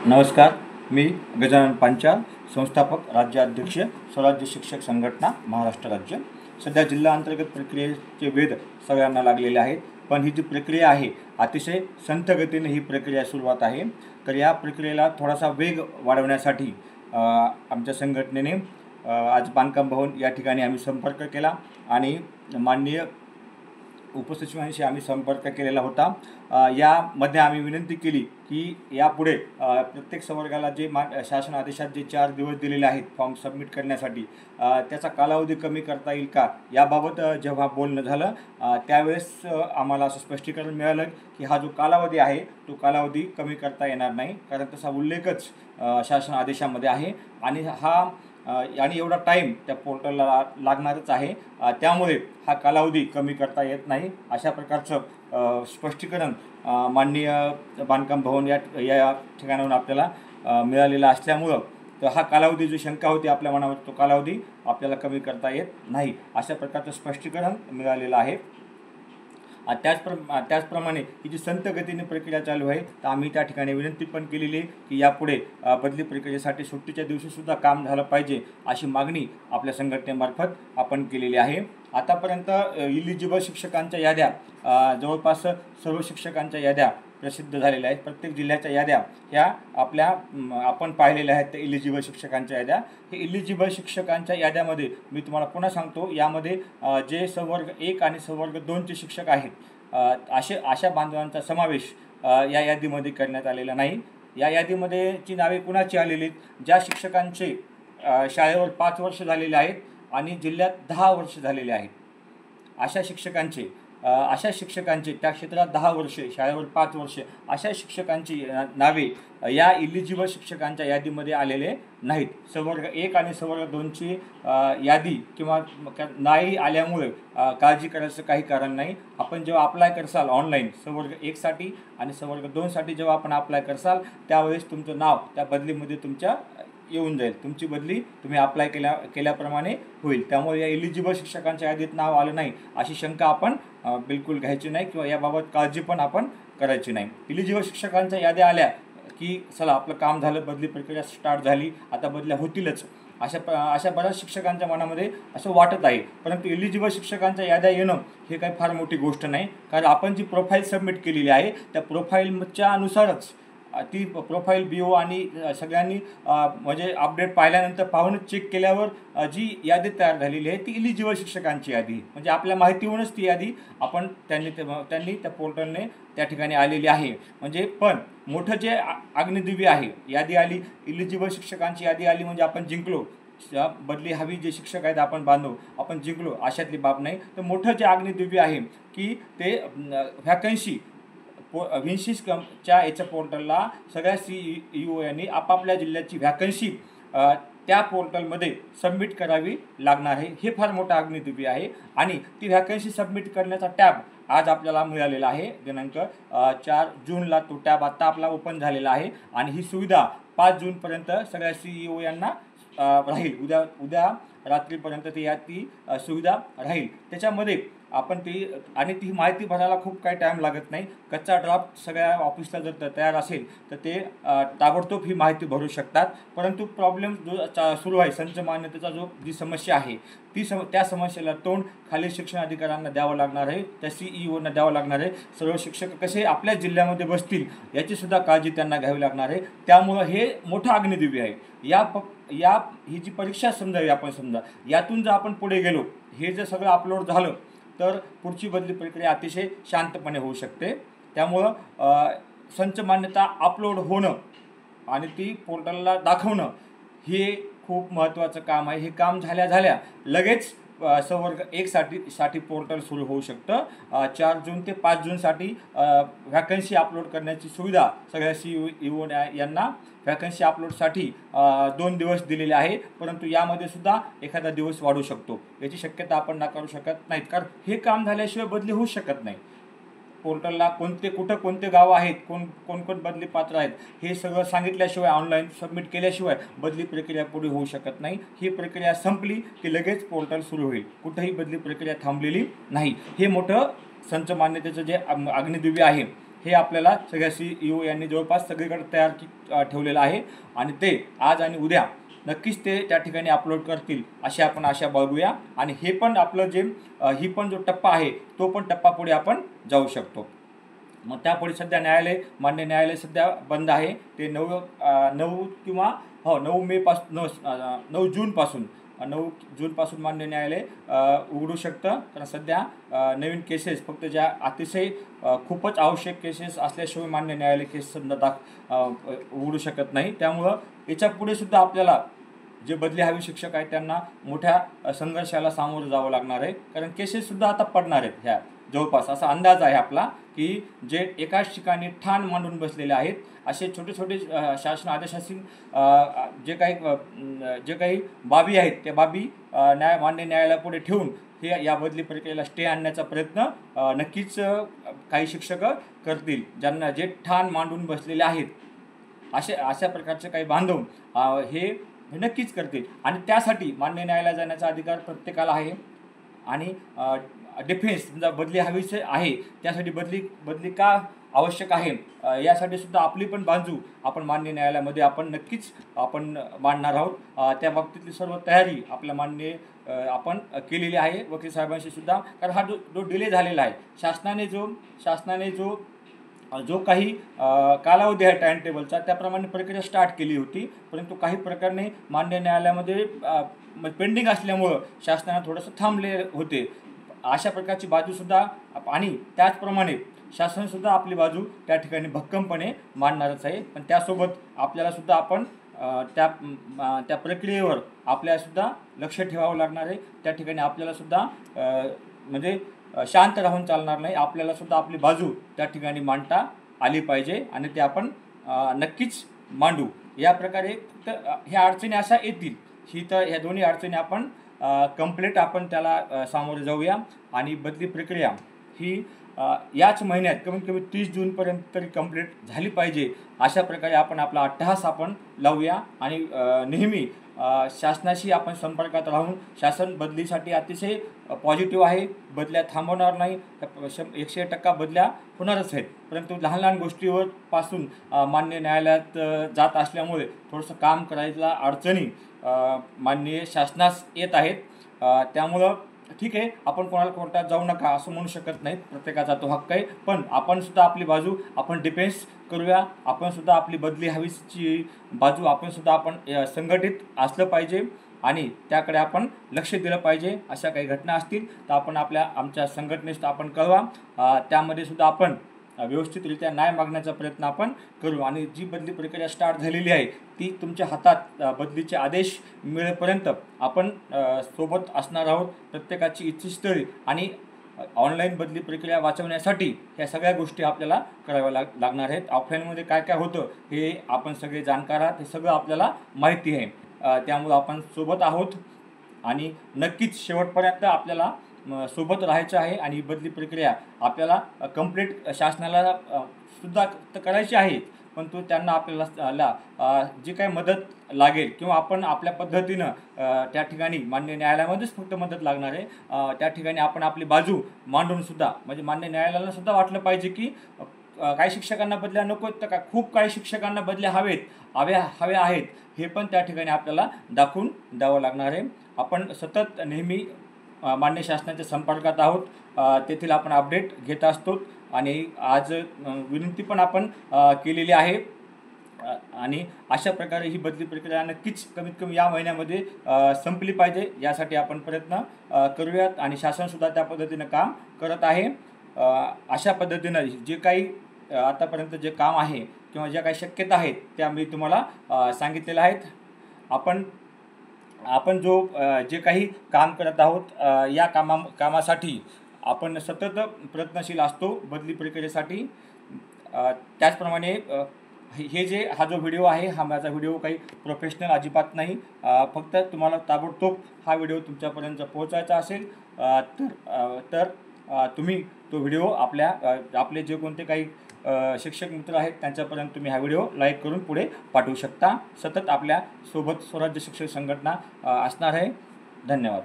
नमस्कार. मी गजानन पांचाल, संस्थापक राज्याध्यक्ष स्वराज्य शिक्षक संघटना महाराष्ट्र राज्य. सध्या जिल्हा अंतर्गत प्रक्रियेचे वेध सगळ्यांना लागलेले आहेत, पण ही जी प्रक्रिया आहे अतिशय संथ गतीने ही प्रक्रिया सुरुवात आहे. तर या प्रक्रियेला थोडासा वेग वाढवण्यासाठी आमच्या संघटनेने आज बांधकाम भवन या ठिकाणी आम्ही संपर्क केला आणि माननीय उपसचिवांशी आम्ही संपर्क केलेला होता. यामध्ये आम्ही विनंती केली की यापुढे प्रत्येक संवर्गाला जे शासन आदेशात जे 4 दिवस दिलेले आहेत फॉर्म सबमिट करण्यासाठी, त्याचा कालावधी कमी करता येईल का याबाबत जेव्हा बोलणं झालं त्यावेळेस आम्हाला असं स्पष्टीकरण मिळालं की हा जो कालावधी आहे तो कालावधी कमी करता येणार नाही, कारण तसा उल्लेखच शासन आदेशामध्ये आहे आणि एवढा टाईम त्या पोर्टलला लागणारच आहे. त्यामुळे हा कालावधी कमी करता येत नाही अशा प्रकारचं स्पष्टीकरण माननीय बांधकाम भवन या ठिकाणाहून आपल्याला मिळालेला असल्यामुळं तर हा कालावधी जी शंका होती आपल्या मनावर तो कालावधी आपल्याला कमी करता येत नाही अशा प्रकारचं स्पष्टीकरण मिळालेलं आहे. त्याचप्रमाणे ही जी संत गतीने प्रक्रिया चालू आहे तर आम्ही त्या ठिकाणी विनंती पण केलेली आहे की यापुढे बदली प्रक्रियेसाठी सुट्टीच्या दिवशीसुद्धा काम झालं पाहिजे अशी मागणी आपल्या संघटनेमार्फत आपण केलेली आहे. आतापर्यंत इलिजिबल शिक्षकांच्या याद्या जवळपास सर्व शिक्षकांच्या याद्या प्रसिद्ध झालेल्या आहेत. प्रत्येक जिल्ह्याच्या याद्या ह्या आपण पाहिलेल्या आहेत त्या इलिजिबल शिक्षकांच्या याद्या. हे इलिजिबल शिक्षकांच्या याद्यामध्ये मी तुम्हाला पुन्हा सांगतो, यामध्ये जे संवर्ग 1 आणि संवर्ग 2चे शिक्षक आहेत अशा बांधवांचा समावेश या यादीमध्ये करण्यात आलेला नाही. या यादीमध्ये ची नावे कुणाची आलेली आहेत? ज्या शिक्षकांचे शाळेवर 5 वर्ष झालेले आहेत आणि जिल्ह्यात 10 वर्ष झालेले आहेत अशा शिक्षकांचे त्या क्षेत्रात 10 वर्षे शाळेवर 5 वर्षे अशा शिक्षकांची नावे या इलिजिबल शिक्षकांच्या यादीमध्ये आलेले नाहीत. संवर्ग 1 आणि संवर्ग 2ची यादी किंवा नाही आल्यामुळे काळजी करायचं काही कारण नाही. आपण जेव्हा अप्लाय करसाल ऑनलाईन संवर्ग 1साठी आणि संवर्ग 2साठी जेव्हा आपण अप्लाय करसाल त्यावेळेस तुमचं नाव त्या बदलीमध्ये तुमच्या येऊन जाईल. तुमची बदली तुम्ही अप्लाय केल्याप्रमाणे होईल. त्यामुळे या इलिजिबल शिक्षकांच्या यादीत नाव आलं नाही अशी शंका आपण बिलकुल घ्यायची नाही किंवा याबाबत काळजी पण आपण करायची नाही. इलिजिबल शिक्षकांच्या याद्या आल्या की चला आपलं काम झालं, बदली प्रक्रिया स्टार्ट झाली, आता बदल्या होतीलच अशा बऱ्याच शिक्षकांच्या मनामध्ये असं वाटत आहे. परंतु इलिजिबल शिक्षकांच्या याद्या येणं हे काही फार मोठी गोष्ट नाही, कारण आपण जी प्रोफाईल सबमिट केलेली आहे त्या प्रोफाईलच्या अनुसारच ती प्रोफाईल BO आणि सगळ्यांनी म्हणजे अपडेट पाहिल्यानंतर पाहून चेक केल्यावर जी यादी तयार झालेली आहे ती इलिजिबल शिक्षकांची यादी, म्हणजे आपल्या माहितीहूनच ती यादी त्यांनी त्या पोर्टलने त्या ठिकाणी आलेली आहे. म्हणजे पण मोठं जे अग्निदिव्य आहे, यादी आली इलिजिबल शिक्षकांची यादी आली म्हणजे आपण जिंकलो, बदली हवी जे शिक्षक आहेत आपण जिंकलो अशातली बाब नाही. तर मोठं जे अग्निदिव्य आहे की ते व्हॅकन्सी विन्सिसच्या याच्या पोर्टलला सगळ्या CEO यांनी आपापल्या जिल्ह्याची व्हॅकन्सी त्या पोर्टलमध्ये सबमिट करावी लागणार आहे. हे फार मोठं अग्निदिव्य आहे आणि ती व्हॅकन्सी सबमिट करण्याचा टॅब आज आपल्याला मिळालेला आहे. दिनांक 4 जूनला तो टॅब आत्ता आपला ओपन झालेला आहे आणि ही सुविधा 5 जूनपर्यंत सगळ्या CEO यांना राहील. उद्या रात्रीपर्यंत ती सुविधा राहील. त्याच्यामध्ये आपण ती माहिती भरायला खूप काही टाईम लागत नाही. कच्चा ड्राफ्ट सगळ्या ऑफिसला जर तयार असेल तर ते ताबडतोब ही माहिती भरू शकतात. परंतु प्रॉब्लेम जो सुरू आहे संच मान्यतेचा जी समस्या आहे त्या समस्येला तोंड खालील शिक्षण अधिकाऱ्यांना द्यावं लागणार आहे, त्या CEOना द्यावं लागणार आहे. सर्व शिक्षक कसे आपल्या जिल्ह्यामध्ये बसतील याची सुद्धा काळजी त्यांना घ्यावी लागणार आहे. त्यामुळं हे मोठं अग्निदिव्य आहे. ही जी परीक्षा समजा यातून जर आपण पुढे गेलो, हे जर सगळं अपलोड झालं तर पुढची बदली प्रक्रिया अतिशय शांतपणे होऊ शकते. त्यामुळं संच मान्यता अपलोड होणं आणि ती पोर्टलला दाखवणं हे खूप महत्त्वाचं काम आहे. हे काम झाल्या लगेच संवर्ग 1साठी पोर्टल सुरू होऊ शकतं. 4 जून ते 5 जूनसाठी व्हॅकन्सी अपलोड करण्याची सुविधा सगळ्या CEO यांना व्हॅकन्सी अपलोडसाठी 2 दिवस दिलेले आहे. परंतु यामध्ये सुद्धा एखादा दिवस वाढू शकतो, याची शक्यता आपण नाकारू शकत नाहीत, कारण हे काम झाल्याशिवाय बदली होऊ शकत नाही. पोर्टलला कोणते गावं आहेत, कोण बदली पात्र आहेत हे सगळं सांगितल्याशिवाय ऑनलाईन सबमिट केल्याशिवाय बदली प्रक्रिया पुढे होऊ शकत नाही. ही प्रक्रिया संपली की लगेच पोर्टल सुरू होईल. कुठेही बदली प्रक्रिया थांबलेली नाही. हे मोठं संच मान्यतेचं जे अग्निदिव्य आहे हे आपल्याला सगळ्या CEO यांनी जवळपास सगळीकडे तयार ठेवलेलं आहे आणि ते आज आणि उद्या नक्कीच ते त्या ठिकाणी अपलोड करतील अशी आपण आशा बाळगूया. आणि हे पण आपलं जे ही पण जो टप्पा आहे तो पण टप्पा पुढे आपण जाऊ शकतो. मग त्यापुढे सध्या मान्य न्यायालय सध्या बंद आहे. ते 9 जूनपासून मान्य न्यायालय उघडू शकतं. कारण सध्या नवीन केसेस फक्त ज्या अतिशय खूपच आवश्यक केसेस असल्याशिवाय मान्य न्यायालय केस समजा उघडू शकत नाही. त्यामुळं याच्या पुढे सुद्धा आपल्याला जे बदली हवी शिक्षक आहेत त्यांना मोठ्या संघर्षाला सामोरं जावं लागणार आहे. कारण केसेससुद्धा आता पडणार आहेत ह्या जवळपास, असा अंदाज आहे आपला की जे एकाच ठिकाणी ठाण मांडून बसलेले आहेत असे छोटे छोटे शासन आदेशातील जे काही बाबी आहेत त्या बाबी मान्य न्यायालयापुढे ठेवून हे या बदली प्रक्रियेला स्टे आणण्याचा प्रयत्न नक्कीच काही शिक्षक करतील. ज्यांना जे ठाण मांडून बसलेले आहेत अशा प्रकारचे काही बांधव हे नक्कीच करतील. आणि त्यासाठी मान्य न्यायालयात जाण्याचा अधिकार प्रत्येकाला आहे. आणि डिफेन्स समजा बदली हवीच आहे त्यासाठी बदली का आवश्यक आहे यासाठी सुद्धा आपली पण बाजू आपण मान्य न्यायालयामध्ये आपण नक्कीच मांडणार आहोत. त्या बाबतीतली सर्व तयारी आपल्या आपण केलेली आहे वकील साहेबांशी सुद्धा. कारण हा जो डिले झालेला आहे शासनाने जो काही कालावधी आहे टाइम टेबलचा त्याप्रमाणे प्रक्रिया स्टार्ट केली होती. परंतु काही प्रकरणे मान्य न्यायालयामध्ये पेंडिंग असल्यामुळं शासनाने थोडंसं थांबले होते. अशा प्रकारची बाजूसुद्धा आणि त्याचप्रमाणे शासनसुद्धा आपली बाजू त्या ठिकाणी भक्कमपणे मांडणारच आहे. पण त्यासोबत आपल्यालासुद्धा आपण त्या प्रक्रियेवर आपल्यालासुद्धा लक्ष ठेवावं लागणार आहे. त्या ठिकाणी आपल्यालासुद्धा म्हणजे शांत राहून चालणार नाही. आपल्यालासुद्धा आपली बाजू त्या ठिकाणी मांडता आली पाहिजे आणि ते आपण नक्कीच मांडू. या प्रकारे फक्त ह्या अडचणी अशा येतील ह्या दोन्ही अडचणी आपण कंप्लीट आपण त्याला सामोरे जाऊया. आणि बदली प्रक्रिया ही याच महिन्यात कमीत कमी 30 जूनपर्यंत तरी कंप्लीट झाली पाहिजे अशा प्रकारे आपण आपला अट्टहास आपण लावूया. आणि नेहमी शासनाशी आपण संपर्कात राहून शासन बदलीसाठी अतिशय पॉझिटिव्ह आहे. बदल्या थांबवणार नाही. 100% बदल्या होणारच आहेत. परंतु लहान लहान गोष्टीवर पासून मान्य न्यायालयात जात असल्यामुळे थोडंसं काम करायला अडचणी माननीय शासनास येत आहेत. त्यामुळं ठीक आहे आपण कोणाला कोर्टात जाऊ नका असं म्हणू शकत नाही. प्रत्येकाचा तो हक्क आहे. पण आपण सुद्धा आपली बाजू आपण डिफेन्स करूया. आपण सुद्धा आपली बदली हवीची बाजू आपण संघटित असलं पाहिजे आणि त्याकडे आपण लक्ष दिलं पाहिजे. अशा काही घटना असतील तर आपण आमच्या संघटनेत आपण कळवा. त्यामध्ये सुद्धा आपण व्यवस्थितरित्या न्याय मागण्याचा प्रयत्न आपण करू. आणि जी बदली प्रक्रिया स्टार्ट झालेली आहे ती तुमच्या हातात बदलीचे आदेश मिळेपर्यंत आपण सोबत असणार आहोत. प्रत्येकाची इच्छितस्थळी आणि ऑनलाईन बदली प्रक्रिया वाचवण्यासाठी ह्या सगळ्या गोष्टी आपल्याला कराव्या लागणार आहेत. ऑफलाईनमध्ये काय काय होतं हे आपण सगळे जाणकार आहात. हे सगळं आपल्याला माहिती आहे. त्यामुळं आपण सोबत आहोत आणि नक्कीच शेवटपर्यंत आपल्याला सोबत राहायचं आहे. आणि बदली प्रक्रिया आपल्याला कंप्लीट शासनाला सुद्धा करायची आहे. पण त्यांना आपल्याला जी काही मदत लागेल किंवा आपण आपल्या पद्धतीनं त्या ठिकाणी मान्य न्यायालयामध्येच फक्त मदत लागणार आहे. त्या ठिकाणी आपण आपली बाजू मांडूनसुद्धा म्हणजे मान्य न्यायालयाला सुद्धा वाटलं पाहिजे की काही शिक्षकांना बदल्या नको तर का खूप काही शिक्षकांना बदल्या हव्या आहेत हे पण त्या ठिकाणी आपल्याला दाखवून द्यावं लागणार आहे. आपण सतत नेहमी मान्य शासनाच्या संपर्कात आहोत. तेथील आपण अपडेट घेत असतो आणि आज विनंती पण आपण केलेली आहे. आणि अशा प्रकारे ही बदली प्रक्रिया नक्कीच कमीत कमी या महिन्यामध्ये संपली पाहिजे यासाठी आपण प्रयत्न करूयात. आणि शासनसुद्धा त्या पद्धतीनं काम करत आहे. अशा पद्धतीनं जे काही आतापर्यंत जे काम आहे किंवा ज्या काही शक्यता आहेत त्या मी तुम्हाला सांगितलेल्या आहेत. आपण जे काही काम करत आहोत या कामासाठी आपण सतत प्रयत्नशील असतो बदली प्रक्रियेसाठी. त्याचप्रमाणे हा जो व्हिडिओ आहे हा माझा व्हिडिओ काही प्रोफेशनल अजिबात नाही. फक्त तुम्हाला ताबडतोब हा व्हिडिओ तुमच्यापर्यंत पोहोचायचा असेल तर तुम्ही तो व्हिडिओ आपले जे कोणते काही शिक्षक मित्र आहेत त्यांच्यापर्यंत तुम्ही हा व्हिडिओ लाईक करून पुढे पाठवू शकता. सतत आपल्या सोबत स्वराज्य शिक्षक संघटना असणार आहे. धन्यवाद.